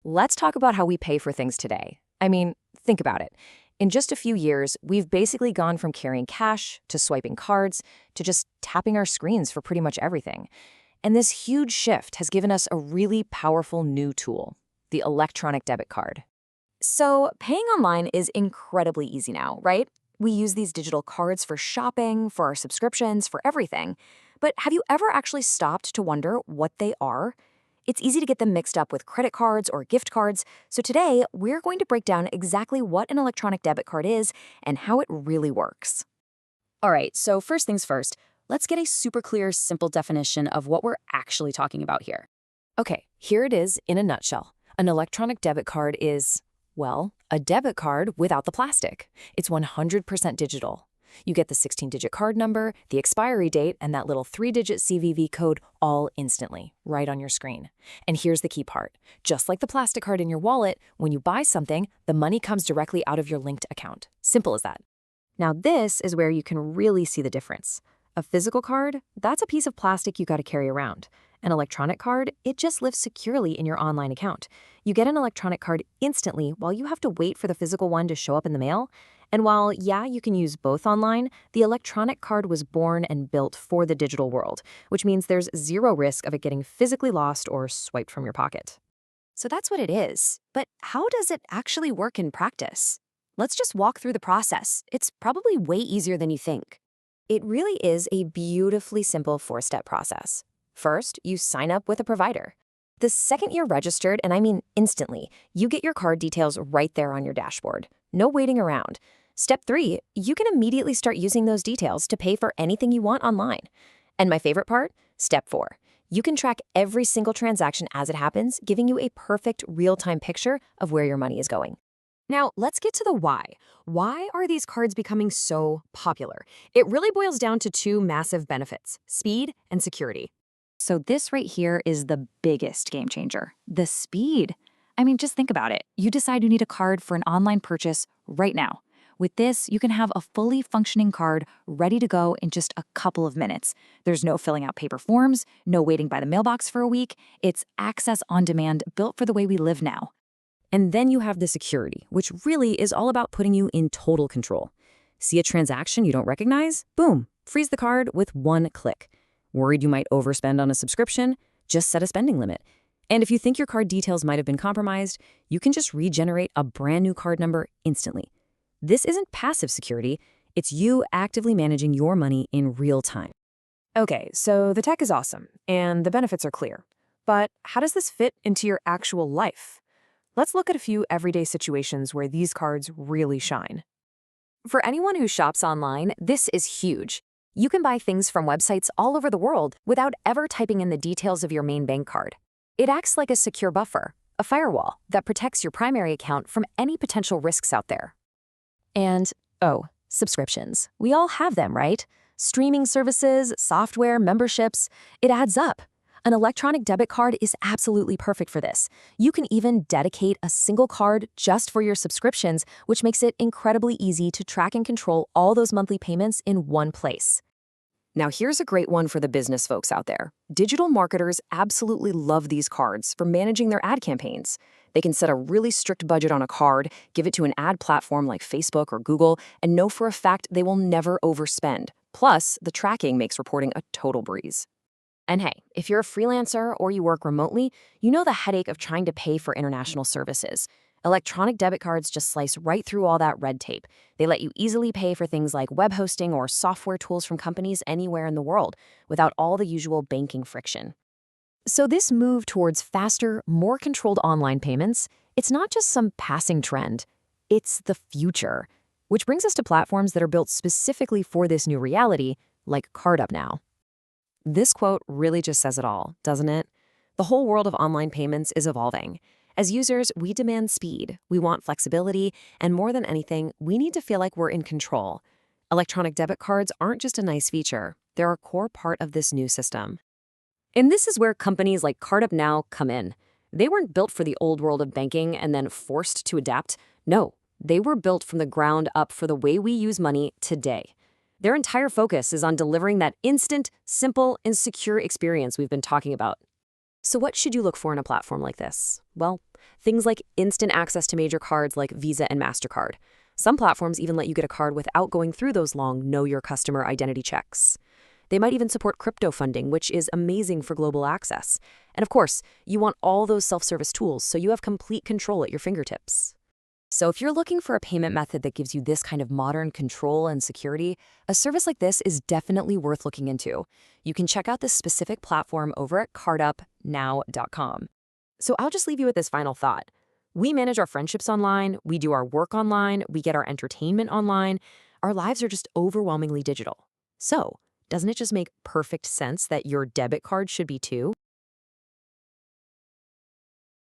Let's talk about how we pay for things today. I mean, think about it. In just a few years, we've basically gone from carrying cash to swiping cards to just tapping our screens for pretty much everything. And this huge shift has given us a really powerful new tool, the electronic debit card. So, paying online is incredibly easy now, right? We use these digital cards for shopping, for our subscriptions, for everything. But have you ever actually stopped to wonder what they are? It's easy to get them mixed up with credit cards or gift cards, so today we're going to break down exactly what an electronic debit card is and how it really works. All right, so first things first, let's get a super clear, simple definition of what we're actually talking about here. Okay, here it is in a nutshell. An electronic debit card is, well, a debit card without the plastic. It's 100% digital. You get the 16-digit card number, the expiry date, and that little 3-digit CVV code all instantly, right on your screen. And here's the key part. Just like the plastic card in your wallet, when you buy something, the money comes directly out of your linked account. Simple as that. Now this is where you can really see the difference. A physical card, that's a piece of plastic you got to carry around. An electronic card, it just lives securely in your online account. You get an electronic card instantly while you have to wait for the physical one to show up in the mail. And while, yeah, you can use both online, the electronic card was born and built for the digital world, which means there's zero risk of it getting physically lost or swiped from your pocket. So that's what it is. But how does it actually work in practice? Let's just walk through the process. It's probably way easier than you think. It really is a beautifully simple 4-step process. First, you sign up with a provider. The second you're registered, and I mean instantly, you get your card details right there on your dashboard. No waiting around. Step 3, you can immediately start using those details to pay for anything you want online. And my favorite part, Step 4, you can track every single transaction as it happens, giving you a perfect real-time picture of where your money is going. Now, let's get to the why. Why are these cards becoming so popular? It really boils down to 2 massive benefits, speed and security. So this right here is the biggest game changer, the speed. I mean, just think about it. You decide you need a card for an online purchase right now. With this, you can have a fully functioning card ready to go in just a couple of minutes. There's no filling out paper forms, no waiting by the mailbox for a week. It's access on demand, built for the way we live now. And then you have the security, which really is all about putting you in total control. See a transaction you don't recognize? Boom, freeze the card with one click. Worried you might overspend on a subscription? Just set a spending limit. And if you think your card details might have been compromised, you can just regenerate a brand new card number instantly. This isn't passive security, it's you actively managing your money in real time. Okay, so the tech is awesome, and the benefits are clear. But how does this fit into your actual life? Let's look at a few everyday situations where these cards really shine. For anyone who shops online, this is huge. You can buy things from websites all over the world without ever typing in the details of your main bank card. It acts like a secure buffer, a firewall that protects your primary account from any potential risks out there. And, subscriptions. We all have them, right? Streaming services, software, memberships. It adds up. An electronic debit card is absolutely perfect for this. You can even dedicate a single card just for your subscriptions, which makes it incredibly easy to track and control all those monthly payments in one place. Now here's a great one for the business folks out there. Digital marketers absolutely love these cards for managing their ad campaigns. They can set a really strict budget on a card, give it to an ad platform like Facebook or Google, and know for a fact they will never overspend. Plus, the tracking makes reporting a total breeze. And hey, if you're a freelancer or you work remotely, you know the headache of trying to pay for international services. Electronic debit cards just slice right through all that red tape. They let you easily pay for things like web hosting or software tools from companies anywhere in the world without all the usual banking friction. So this move towards faster, more controlled online payments, it's not just some passing trend. It's the future. Which brings us to platforms that are built specifically for this new reality, like CardUpNow. This quote really just says it all, doesn't it? The whole world of online payments is evolving. As users, we demand speed, we want flexibility, and more than anything, we need to feel like we're in control. Electronic debit cards aren't just a nice feature, they're a core part of this new system. And this is where companies like CardUpNow come in. They weren't built for the old world of banking and then forced to adapt. No, they were built from the ground up for the way we use money today. Their entire focus is on delivering that instant, simple, and secure experience we've been talking about. So what should you look for in a platform like this? Well, Things like instant access to major cards like Visa and MasterCard. Some platforms even let you get a card without going through those long Know Your Customer identity checks. They might even support crypto funding, which is amazing for global access. And of course, you want all those self-service tools so you have complete control at your fingertips. So if you're looking for a payment method that gives you this kind of modern control and security, a service like this is definitely worth looking into. You can check out this specific platform over at CardUpNow.com. So I'll just leave you with this final thought. We manage our friendships online, we do our work online, we get our entertainment online. Our lives are just overwhelmingly digital. So, doesn't it just make perfect sense that your debit card should be too?